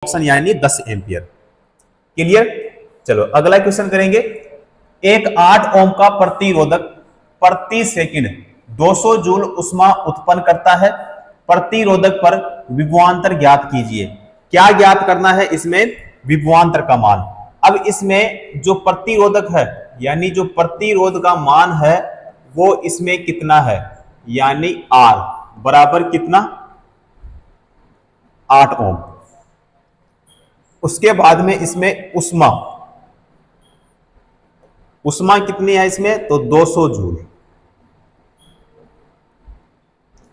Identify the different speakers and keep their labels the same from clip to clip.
Speaker 1: Option यानी 10 ampere. Clear? चलो अगला क्वेश्चन करेंगे। एक 8 ओम का प्रतिरोधक प्रति सेकंड 200 जूल ऊष्मा उत्पन्न करता है। प्रतिरोधक पर विभवांतर ज्ञात कीजिए। क्या ज्ञात करना है इसमें? विभवांतर का मान। अब इसमें जो प्रतिरोधक है यानी जो प्रतिरोध का मान है वो इसमें कितना है, यानी R बराबर कितना, 8 ओम। उसके बाद में इसमें उष्मा, उष्मा कितनी है इसमें, तो 200 जूल।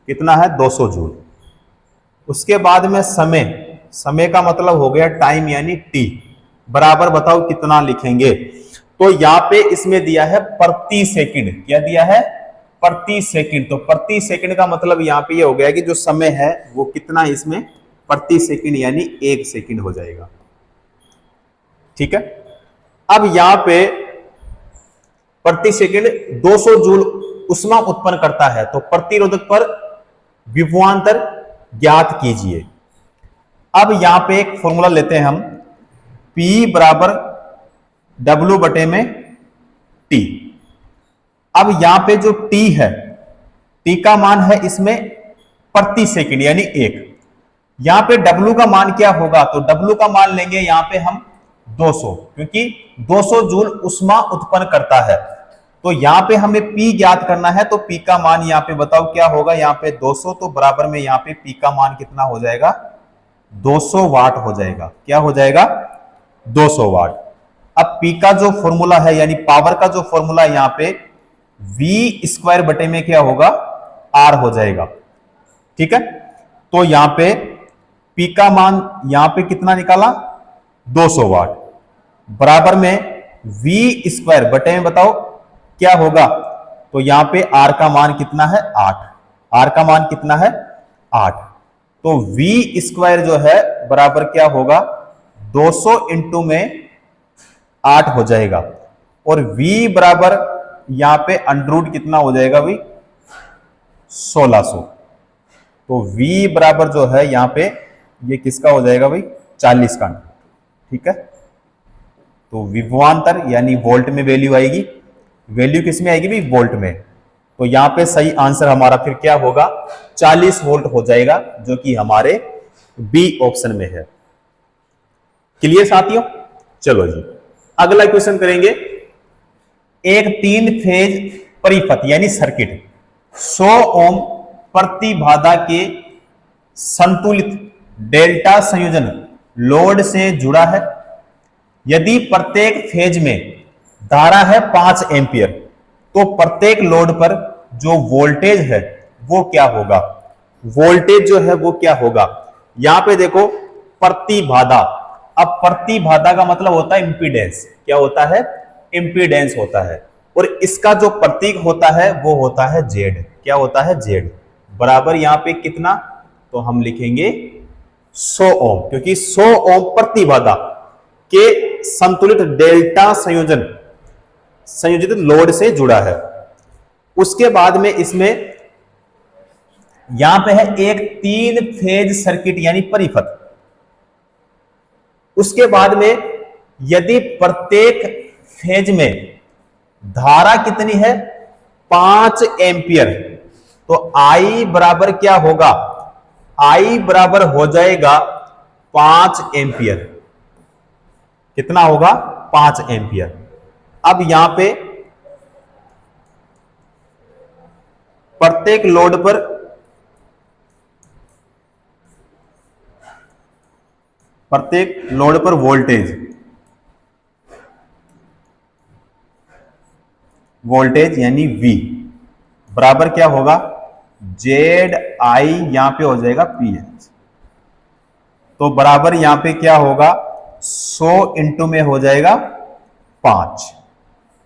Speaker 1: कितना है, 200 जूल। उसके बाद में समय, समय का मतलब हो गया टाइम यानी T, बराबर बताओ कितना लिखेंगे। तो यहां पे इसमें दिया है प्रति सेकंड। क्या दिया है, प्रति सेकंड। तो प्रति सेकंड का मतलब यहां पे ये हो गया कि जो समय है वो कितना है इसमें, प्रति सेकंड यानी 1 सेकंड हो जाएगा। ठीक है। अब यहां पे प्रति सेकंड 200 जूल उष्मा उत्पन्न करता है, तो प्रतिरोधक पर विभवांतर ज्ञात कीजिए। अब यहां पे एक फॉर्मूला लेते हैं हम, P बराबर W बटे में T। अब यहां पे जो T है, T का मान है इसमें प्रति सेकंड यानी 1। यहां पे W का मान क्या होगा, तो W का मान लेंगे यहां पे हम 200, क्योंकि 200 जूल उष्मा उत्पन्न करता है। तो यहां पे हमें P ज्ञात करना है, तो P का मान यहां पे बताओ क्या होगा, यहां पे 200, तो बराबर में यहां पे P का मान कितना हो जाएगा, 200 वाट हो जाएगा। क्या हो जाएगा, 200 वाट। अब P का जो फॉर्मूला है यानी पावर का जो फॉर्मूला है यहां पे V स्क्वायर बटे में क्या होगा, R हो जाएगा। ठीक है। तो यहां पे P का मान यहां पे कितना निकाला, 200 वाट, बराबर में V स्क्वायर बटे में बताओ क्या होगा, तो यहां पे R का मान कितना है, 8। R का मान कितना है, 8। तो V स्क्वायर जो है बराबर क्या होगा, 200 इंटू में 8 हो जाएगा। और V बराबर यहां पे अंडररूट कितना हो जाएगा भाई, 1600। तो V बराबर जो है यहां पे ये किसका हो जाएगा भाई, 40 का। ठीक है। तो विभवांतर यानी वोल्ट में वैल्यू आएगी। वैल्यू किस में आएगी भाई, वोल्ट में। तो यहां पे सही आंसर हमारा फिर क्या होगा, 40 वोल्ट हो जाएगा, जो कि हमारे बी ऑप्शन में है। क्लियर साथियों? चलो जी अगला क्वेश्चन करेंगे। एक 3 फेज परिपथ यानी सर्किट 100 ओम प्रतिबाधा के संतुलित डेल्टा संयोजन लोड से जुड़ा है। यदि प्रत्येक फेज में धारा है 5 एम्पियर, तो प्रत्येक लोड पर जो वोल्टेज है वो क्या होगा, वोल्टेज जो है वो क्या होगा। यहां पे देखो प्रतिबाधा। अब प्रतिबाधा का मतलब होता है इंपीडेंस। क्या होता है, इंपीडेंस होता है। और इसका जो प्रतीक होता है वो होता है जेड। क्या होता है, जेड। बराबर यहां पे कितना, तो हम लिखेंगे 100 ओम, क्योंकि 100 ओम प्रतिबाधा के संतुलित डेल्टा संयोजित लोड से जुड़ा है। उसके बाद में इसमें यहां पे है एक 3 फेज सर्किट यानी परिपथ। उसके बाद में यदि प्रत्येक फेज में धारा कितनी है, 5 एम्पियर, तो I बराबर क्या होगा, I बराबर हो जाएगा 5 एम्पियर। कितना होगा, 5 एम्पियर। अब यहां पे प्रत्येक लोड पर वोल्टेज यानी V बराबर क्या होगा, जेड आई, यहां पे हो जाएगा PH। तो बराबर यहां पे क्या होगा, 100 इंटू में हो जाएगा 5,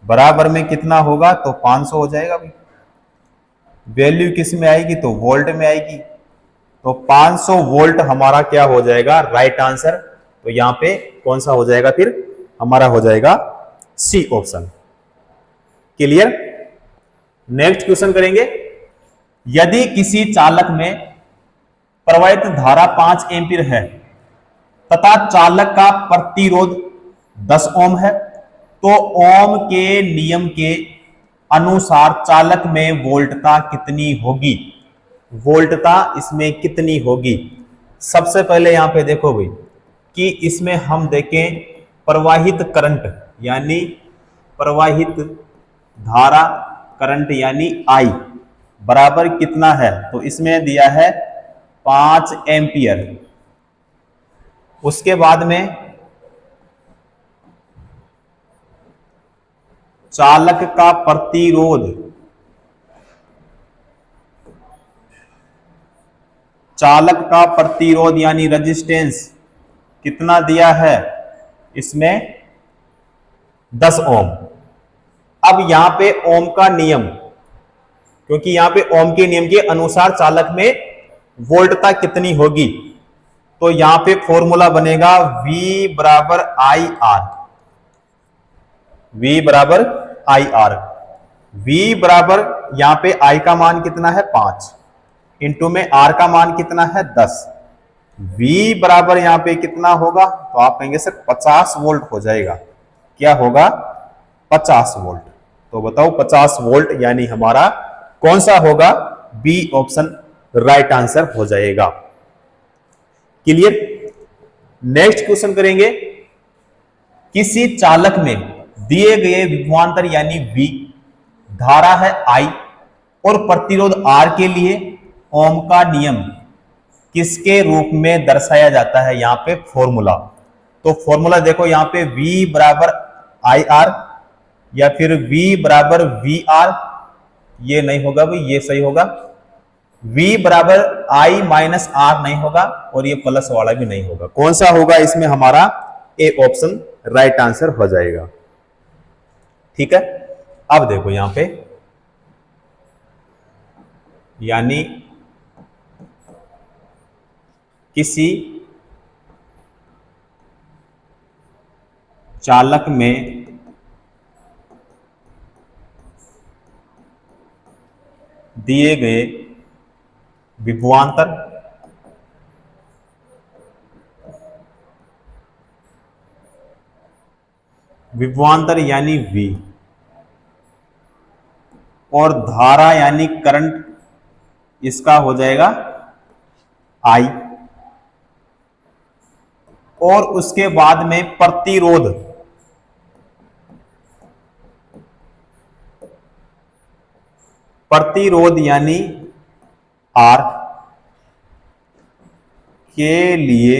Speaker 1: बराबर में कितना होगा, तो 500 हो जाएगा भाई। वैल्यू किस में आएगी, तो वोल्ट में आएगी। तो 500 वोल्ट हमारा क्या हो जाएगा, राइट आंसर। तो यहां पे कौन सा हो जाएगा, फिर हमारा हो जाएगा C option. Clear? Next question करेंगे। यदि किसी चालक में प्रवाहित धारा 5 एम्पीयर है, तथा चालक का प्रतिरोध 10 ओम है, तो ओम के नियम के अनुसार चालक में वोल्टता कितनी होगी? वोल्टता इसमें कितनी होगी? सबसे पहले यहां पे देखो भाई कि इसमें हम देखें प्रवाहित करंट यानी प्रवाहित धारा, करंट यानी I बराबर कितना है, तो इसमें दिया है 5 एम्पियर। उसके बाद में चालक का प्रतिरोध, चालक का प्रतिरोध यानी रेजिस्टेंस कितना दिया है, इसमें 10 ओम। अब यहां पे ओम का नियम, क्योंकि यहां पे ओम के नियम के अनुसार चालक में वोल्टता कितनी होगी, तो यहां पे फॉर्मूला बनेगा V बराबर आई आर। V बराबर आई आर। V बराबर यहां पे I का मान कितना है 5 इंटू में R का मान कितना है 10। V बराबर यहां पे कितना होगा, तो आप कहेंगे सर 50 वोल्ट हो जाएगा। क्या होगा? 50 वोल्ट। तो बताओ 50 वोल्ट यानी हमारा कौन सा होगा? बी ऑप्शन राइट आंसर हो जाएगा। क्लियर? नेक्स्ट क्वेश्चन करेंगे। किसी चालक में दिए गए विभवांतर यानी V, धारा है I और प्रतिरोध R के लिए ओम का नियम किसके रूप में दर्शाया जाता है? यहां पे फॉर्मूला, तो फॉर्मूला देखो यहां पे V बराबर आई आर या फिर V बराबर वी आर, ये नहीं होगा भाई, ये सही होगा। V बराबर I माइनस आर नहीं होगा और ये प्लस वाला भी नहीं होगा। कौन सा होगा इसमें? हमारा ए ऑप्शन राइट आंसर हो जाएगा। ठीक है, अब देखो यहां पे यानी किसी चालक में दिए गए विभवांतर यानी V और धारा यानी करंट, इसका हो जाएगा I, और उसके बाद में प्रतिरोध यानी R के लिए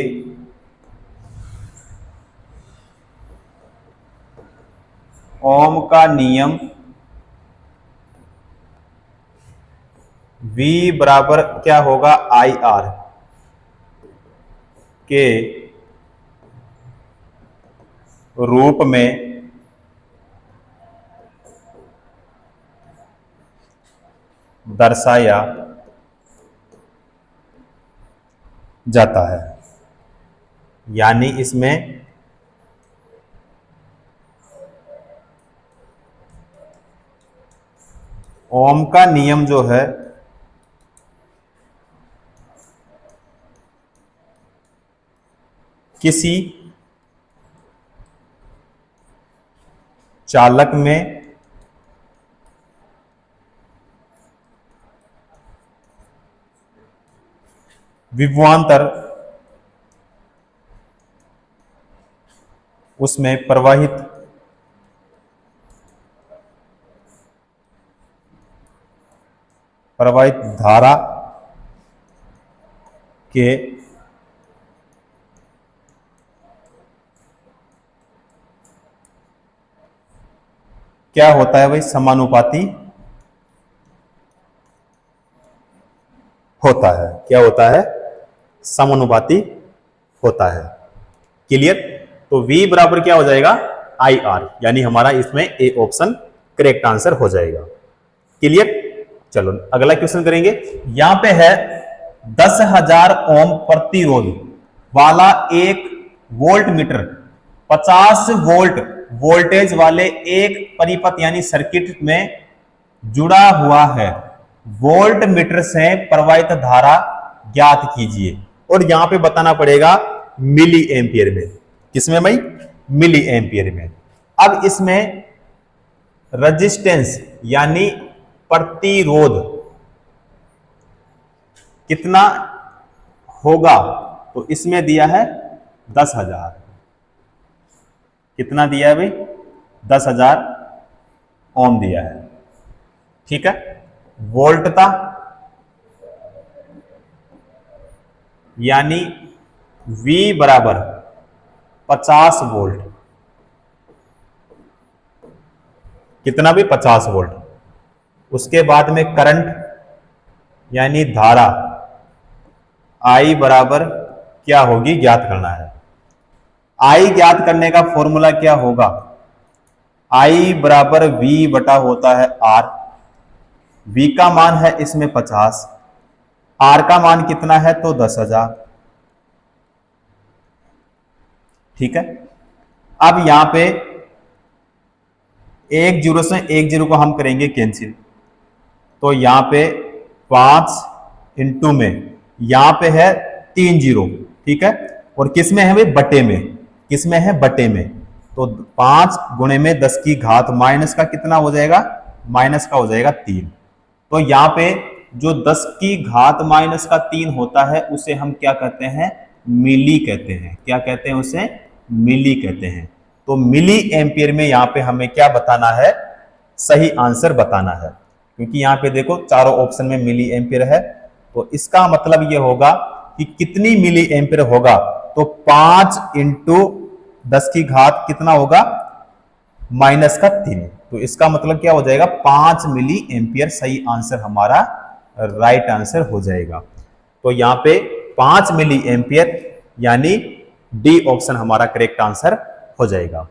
Speaker 1: ओम का नियम V बराबर क्या होगा? आई आर के रूप में दर्शाया जाता है। यानी इसमें ओम का नियम जो है किसी चालक में विभवांतर उसमें प्रवाहित धारा के क्या होता है भाई? समानुपाती होता है। क्या होता है? समानुपाती होता है। क्लियर? तो V बराबर क्या हो जाएगा? आई आर, यानी हमारा इसमें ए ऑप्शन करेक्ट आंसर हो जाएगा। क्लियर? चलो अगला क्वेश्चन करेंगे। यहां पे है 10,000 ओम प्रतिरोध वाला एक वोल्ट मीटर 50 वोल्ट वोल्टेज वाले एक परिपथ यानी सर्किट में जुड़ा हुआ है। वोल्ट मीटर से प्रवाहित धारा ज्ञात कीजिए। और यहां पे बताना पड़ेगा मिली एम्पियर में। किसमें भाई? मिली एम्पियर में। अब इसमें रेजिस्टेंस यानी प्रतिरोध कितना होगा? तो इसमें दिया है 10,000। कितना दिया है भाई? 10,000 ओम दिया है। ठीक है। वोल्ट था यानी V बराबर 50 वोल्ट। कितना भी? 50 वोल्ट। उसके बाद में करंट यानी धारा I बराबर क्या होगी ज्ञात करना है। I ज्ञात करने का फॉर्मूला क्या होगा? I बराबर V बटा होता है R। V का मान है इसमें 50, R का मान कितना है? तो 10,000। ठीक है। अब यहां पे एक जीरो से एक जीरो को हम करेंगे कैंसिल, तो यहां पे 5 इंटू में यहां पे है 3 जीरो। ठीक है। और किसमें है भाई? बटे में। किसमें है? बटे में। तो 5 गुणे में 10 की घात माइनस का कितना हो जाएगा? माइनस का हो जाएगा 3। तो यहां पे जो 10 की घात माइनस का 3 होता है उसे हम क्या कहते हैं? मिली कहते हैं। क्या कहते हैं उसे? मिली कहते हैं। तो मिली एम्पियर में यहां पे हमें क्या बताना है? सही आंसर बताना है। क्योंकि यहां पे देखो चारों ऑप्शन में मिली एम्पियर है, तो इसका मतलब यह होगा कि कितनी मिली एम्पियर होगा? तो 5 इंटू 10 की घात कितना होगा? माइनस का 3। तो इसका मतलब क्या हो जाएगा? 5 मिली एम्पियर सही आंसर हमारा राइट आंसर हो जाएगा। तो यहां पे 5 मिली एम्पियर यानी डी ऑप्शन हमारा करेक्ट आंसर हो जाएगा।